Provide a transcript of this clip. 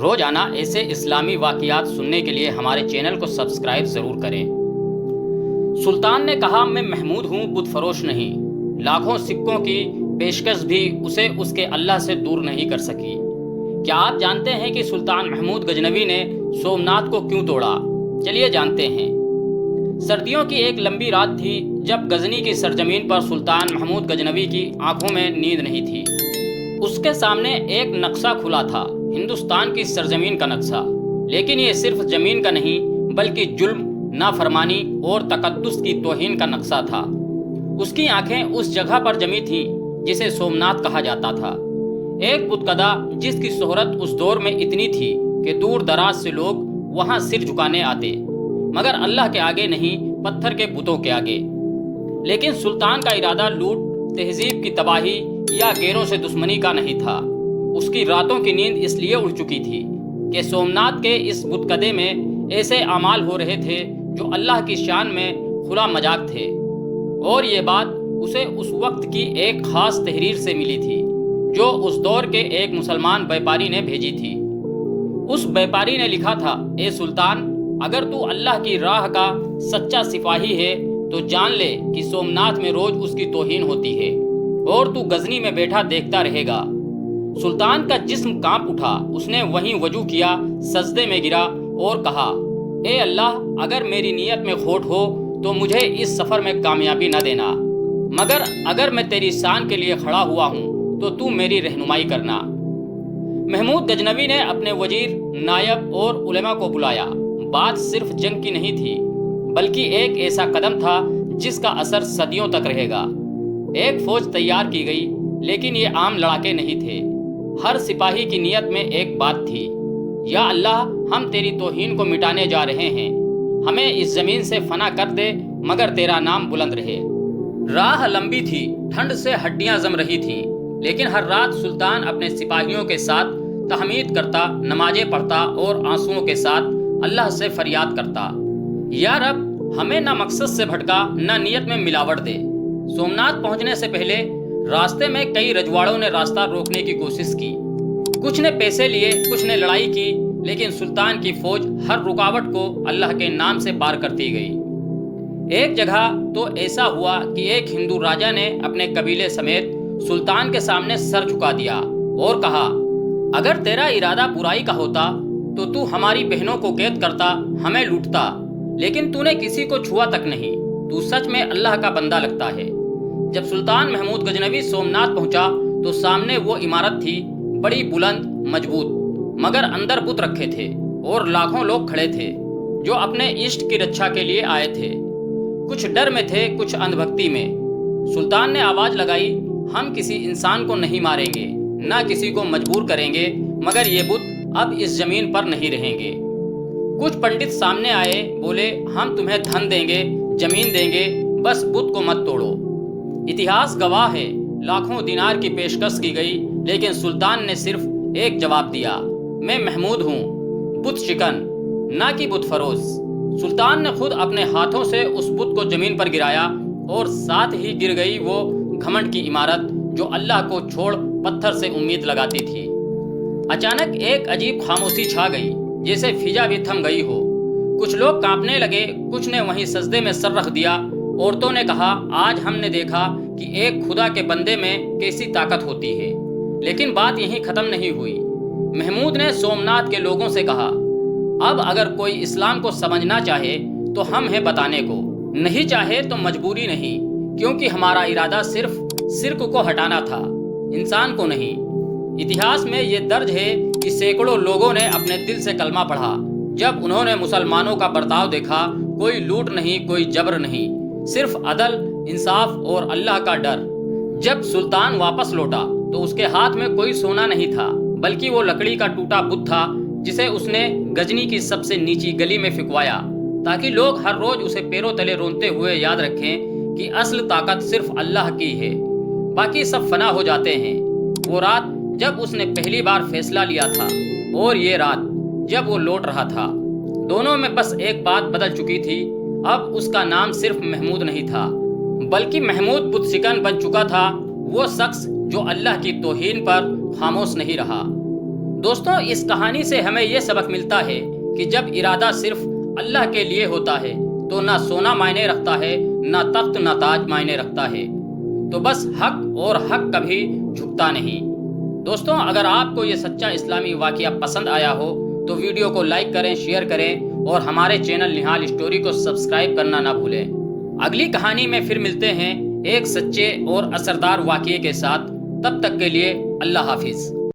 روزانہ ایسے اسلامی واقعات سننے کے لیے ہمارے چینل کو سبسکرائب ضرور کریں۔ سلطان نے کہا، میں محمود ہوں، بت فروش نہیں۔ لاکھوں سکوں کی پیشکش بھی اسے اس کے اللہ سے دور نہیں کر سکی۔ کیا آپ جانتے ہیں کہ سلطان محمود غزنوی نے سومناتھ کو کیوں توڑا؟ چلیے جانتے ہیں۔ سردیوں کی ایک لمبی رات تھی جب غزنی کی سرزمین پر سلطان محمود غزنوی کی آنکھوں میں نیند نہیں تھی۔ اس کے سامنے ایک نقشہ کھلا تھا، ہندوستان کی سرزمین کا نقشہ، لیکن یہ صرف زمین کا نہیں بلکہ ظلم، نافرمانی اور تقدس کی توہین کا نقشہ تھا۔ اس کی آنکھیں اس جگہ پر جمی تھیں جسے سومناتھ کہا جاتا تھا، ایک بتکدہ جس کی شہرت اس دور میں اتنی تھی کہ دور دراز سے لوگ وہاں سر جھکانے آتے، مگر اللہ کے آگے نہیں، پتھر کے بتوں کے آگے۔ لیکن سلطان کا ارادہ لوٹ، تہذیب کی تباہی یا غیروں سے دشمنی کا نہیں تھا۔ اس کی راتوں کی نیند اس لیے اڑ چکی تھی کہ سومناتھ کے اس بتکدے میں ایسے اعمال ہو رہے تھے جو اللہ کی شان میں کھلا مذاق تھے، اور یہ بات اسے اس وقت کی ایک خاص تحریر سے ملی تھی جو اس دور کے ایک مسلمان بیپاری نے بھیجی تھی۔ اس بیپاری نے لکھا تھا، اے سلطان، اگر تو اللہ کی راہ کا سچا سپاہی ہے تو جان لے کہ سومناتھ میں روز اس کی توہین ہوتی ہے اور تو غزنی میں بیٹھا دیکھتا رہے گا۔ سلطان کا جسم کانپ اٹھا، اس نے وہیں وضو کیا، سجدے میں گرا اور کہا، اے اللہ، اگر میری نیت میں کھوٹ ہو تو مجھے اس سفر میں کامیابی نہ دینا، مگر اگر میں تیری شان کے لیے کھڑا ہوا ہوں تو میری رہنمائی کرنا۔ محمود غزنوی نے اپنے وزیر، نائب اور علماء کو بلایا۔ بات صرف جنگ کی نہیں تھی بلکہ ایک ایسا قدم تھا جس کا اثر صدیوں تک رہے گا۔ ایک فوج تیار کی گئی، لیکن یہ عام لڑاکے نہیں تھے۔ ہر سپاہی کی نیت میں ایک بات تھی، یا اللہ، ہم تیری توہین کو مٹانے جا رہے ہیں، ہمیں اس زمین سے فنا کر دے مگر تیرا نام بلند رہے۔ راہ لمبی تھی، ٹھنڈ سے ہڈیاں جم رہی تھیں، لیکن ہر رات سلطان اپنے سپاہیوں کے ساتھ تحمید کرتا، نمازیں پڑھتا اور آنسوؤں کے ساتھ اللہ سے فریاد کرتا، یا رب، ہمیں نہ مقصد سے بھٹکا، نہ نیت میں ملاوٹ دے۔ سومناتھ پہنچنے سے پہلے راستے میں کئی رجواڑوں نے راستہ روکنے کی کوشش کی، کچھ نے پیسے لیے، کچھ نے لڑائی کی، لیکن سلطان کی فوج ہر رکاوٹ کو اللہ کے نام سے پار کرتی گئی۔ ایک جگہ تو ایسا ہوا کہ ایک ہندو راجا نے اپنے قبیلے سمیت سلطان کے سامنے سر جھکا دیا اور کہا، اگر تیرا ارادہ برائی کا ہوتا تو ہماری بہنوں کو قید کرتا، ہمیں لوٹتا، لیکن تو نے کسی کو چھوا تک نہیں، تو سچ میں اللہ کا بندہ لگتا ہے۔ جب سلطان محمود غزنوی سومناتھ پہنچا تو سامنے وہ عمارت تھی، بڑی بلند، مضبوط، مگر اندر بت رکھے تھے اور لاکھوں لوگ کھڑے تھے جو اپنے عشق کی رچھا کے لیے آئے تھے۔ کچھ ڈر میں تھے، کچھ اندھ بھکتی میں۔ سلطان نے آواز لگائی، ہم کسی انسان کو نہیں ماریں گے، نہ کسی کو مجبور کریں گے، مگر یہ بت اب اس زمین پر نہیں رہیں گے۔ کچھ پنڈت سامنے آئے، بولے، ہم تمہیں دھن دیں گے، زمین دیں گے، بس بت کو مت توڑو۔ اتہاس گواہ ہے، لاکھوں دینار کی پیشکش کی گئی، لیکن سلطان نے صرف ایک جواب دیا، میں محمود ہوں، بت شکن، نہ کہ بت فروش۔ سلطان نے خود اپنے ہاتھوں سے اس بت کو زمین پر گرایا اور ساتھ ہی گر گئی وہ گھمنڈ کی عمارت جو اللہ کو چھوڑ پتھر سے امید لگاتی تھی۔ اچانک ایک عجیب خاموشی چھا گئی، جیسے فضا بھی تھم گئی ہو۔ کچھ لوگ کانپنے لگے، کچھ نے وہیں سجدے میں سر رکھ دیا۔ عورتوں نے کہا، آج ہم نے دیکھا کہ ایک خدا کے بندے میں کیسی طاقت ہوتی ہے۔ لیکن بات یہیں ختم نہیں ہوئی۔ محمود نے سومناتھ کے لوگوں سے کہا، اب اگر کوئی اسلام کو سمجھنا چاہے تو ہم ہیں بتانے کو، نہیں چاہے تو مجبوری نہیں، کیونکہ ہمارا ارادہ صرف شرک کو ہٹانا تھا، انسان کو نہیں۔ اتہاس میں یہ درج ہے کہ سینکڑوں لوگوں نے اپنے دل سے کلمہ پڑھا جب انہوں نے مسلمانوں کا برتاؤ دیکھا، کوئی لوٹ نہیں، کوئی جبر نہیں، صرف عدل، انصاف اور اللہ کا ڈر۔ جب سلطان واپس لوٹا تو اس کے ہاتھ میں کوئی سونا نہیں تھا، بلکہ وہ لکڑی کا ٹوٹا بت تھا جسے اس نے غزنی کی سب سے نیچی گلی میں پھینکوایا، تاکہ لوگ ہر روز اسے پیروں تلے رونتے ہوئے یاد رکھیں کہ اصل طاقت صرف اللہ کی ہے، باقی سب فنا ہو جاتے ہیں۔ وہ رات جب اس نے پہلی بار فیصلہ لیا تھا اور یہ رات جب وہ لوٹ رہا تھا، دونوں میں بس ایک بات بدل چکی تھی۔ اب اس کا نام صرف محمود نہیں تھا بلکہ محمود بت شکن بن چکا تھا، وہ شخص جو اللہ کی توہین پر خاموش نہیں رہا۔ دوستوں اس کہانی سے ہمیں یہ سبق ملتا ہے کہ جب ارادہ صرف اللہ کے لیے ہوتا ہے تو نہ سونا معنی رکھتا ہے، نہ تخت نہ تاج معنی رکھتا ہے، تو بس حق اور حق کبھی جھکتا نہیں۔ دوستوں اگر آپ کو یہ سچا اسلامی واقعہ پسند آیا ہو تو ویڈیو کو لائک کریں، شیئر کریں اور ہمارے چینل نہال اسٹوری کو سبسکرائب کرنا نہ بھولیں۔ اگلی کہانی میں پھر ملتے ہیں ایک سچے اور اثردار واقعے کے ساتھ، تب تک کے لیے اللہ حافظ۔